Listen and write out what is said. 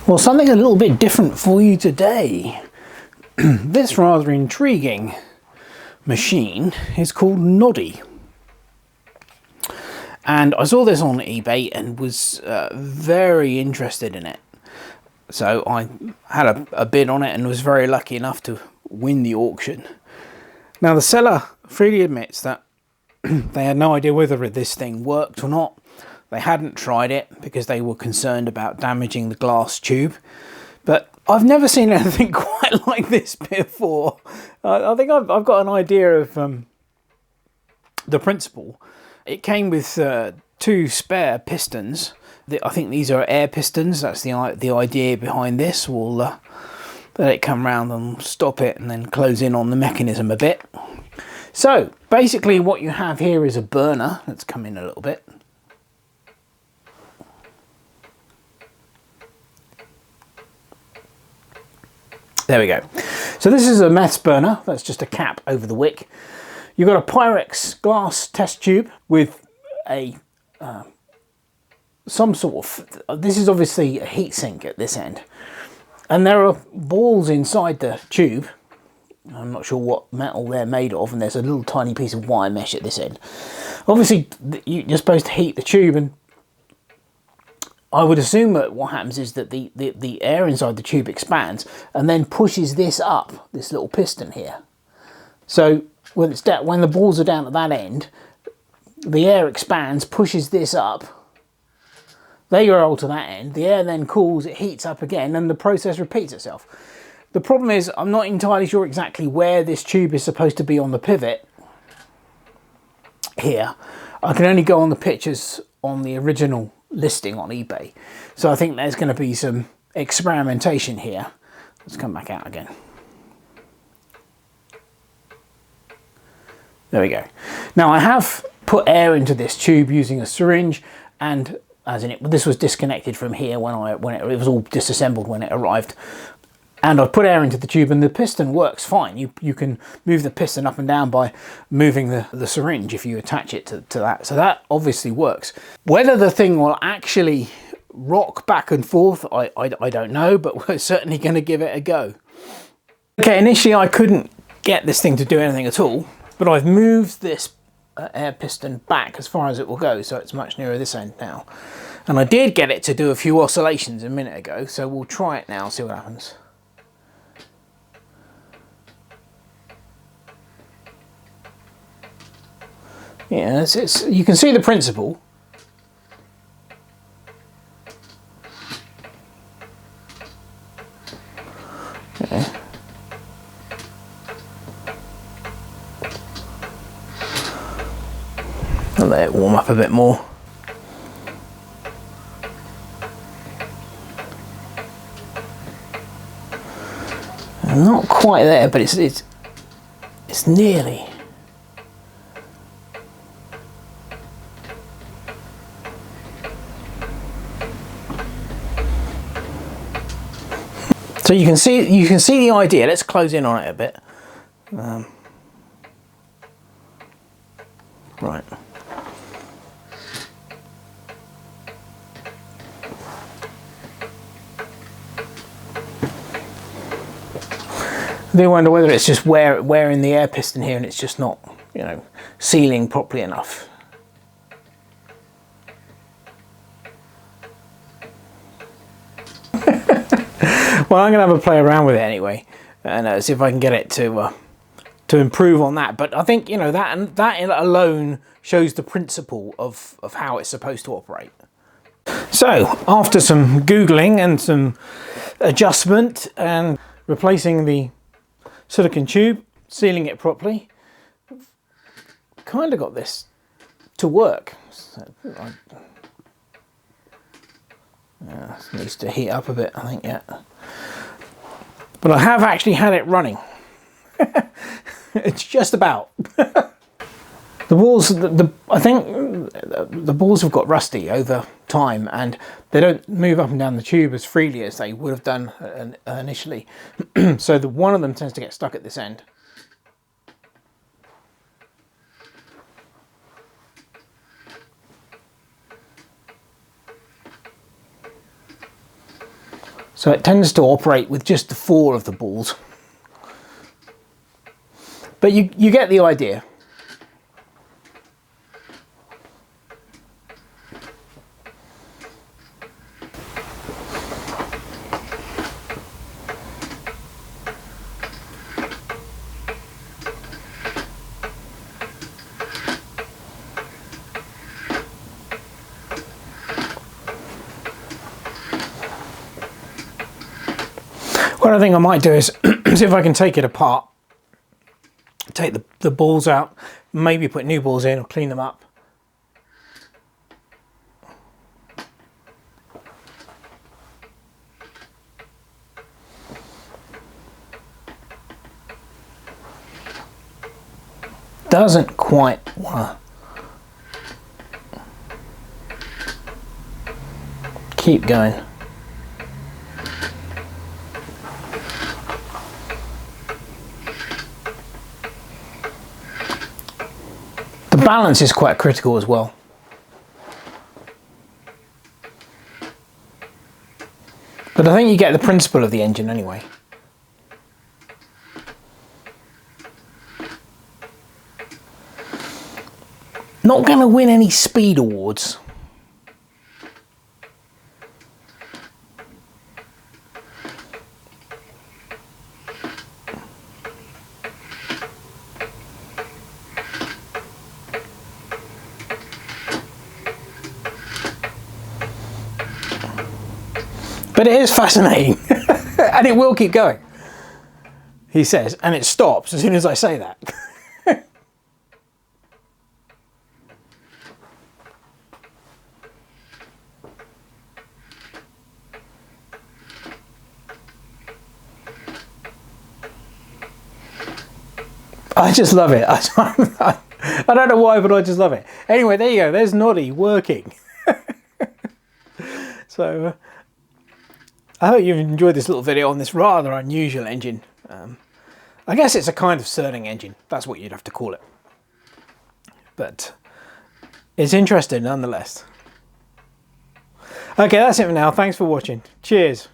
Well, something a little bit different for you today. This rather intriguing machine is called Noddy. And I saw this on eBay and was very interested in it. So I had a bid on it and was very lucky enough to win the auction. Now the seller freely admits that they had no idea whether this thing worked or not. They hadn't tried it because they were concerned about damaging the glass tube. But I've never seen anything quite like this before. I think I've got an idea of the principle. It came with 2 spare pistons. I think these are air pistons. That's the idea behind this. We'll let it come round and stop it and then close in on the mechanism a bit. So basically what you have here is a burner. Let's come in a little bit. There we go. So this is a mess burner. That's just a cap over the wick. You've got a Pyrex glass test tube with a some sort of, this is obviously a heat sink at this end. And there are balls inside the tube. I'm not sure what metal they're made of, and there's a little tiny piece of wire mesh at this end. Obviously, you're supposed to heat the tube, and I would assume that what happens is that the air inside the tube expands and then pushes this up, this little piston here. So when the balls are down at that end, the air expands, pushes this up. They roll to that end, the air then cools, it heats up again, and the process repeats itself. The problem is, I'm not entirely sure exactly where this tube is supposed to be on the pivot here. I can only go on the pictures on the original listing on eBay. So I think there's going to be some experimentation here. Let's come back out again. There we go. Now I have put air into this tube using a syringe, and this was disconnected from here when it was all disassembled when it arrived. And I've put air into the tube and the piston works fine. You can move the piston up and down by moving the syringe if you attach it to that. So that obviously works. Whether the thing will actually rock back and forth, I don't know, but we're certainly going to give it a go. Okay, initially I couldn't get this thing to do anything at all, but I've moved this air piston back as far as it will go, so it's much nearer this end now. And I did get it to do a few oscillations a minute ago, so we'll try it now and see what happens. Yeah, you can see the principle. Okay. I'll let it warm up a bit more. Not quite there, but it's nearly. So you can see the idea. Let's close in on it a bit. Right. I do wonder whether it's just wearing the air piston here and it's just not, sealing properly enough. Well, I'm going to have a play around with it anyway, and see if I can get it to improve on that. But I think that alone shows the principle of how it's supposed to operate. So after some Googling and some adjustment and replacing the silicone tube, sealing it properly, I've kind of got this to work. So, it needs to heat up a bit, I think, yeah. But I have actually had it running. It's just about. The balls, I think the balls have got rusty over time, and they don't move up and down the tube as freely as they would have done initially. So one of them tends to get stuck at this end. So it tends to operate with just the 4 of the balls. But you get the idea. What I think I might do is see if I can take it apart, take the balls out, maybe put new balls in or clean them up. Doesn't quite want to keep going. The balance is quite critical as well. But I think you get the principle of the engine anyway. Not going to win any speed awards. But it is fascinating, and it will keep going, he says, and it stops as soon as I say that. I just love it. I don't know why, but I just love it. Anyway, there you go. There's Noddy working. So, I hope you've enjoyed this little video on this rather unusual engine. I guess it's a kind of Stirling engine. That's what you'd have to call it. But it's interesting nonetheless. Okay, that's it for now. Thanks for watching. Cheers.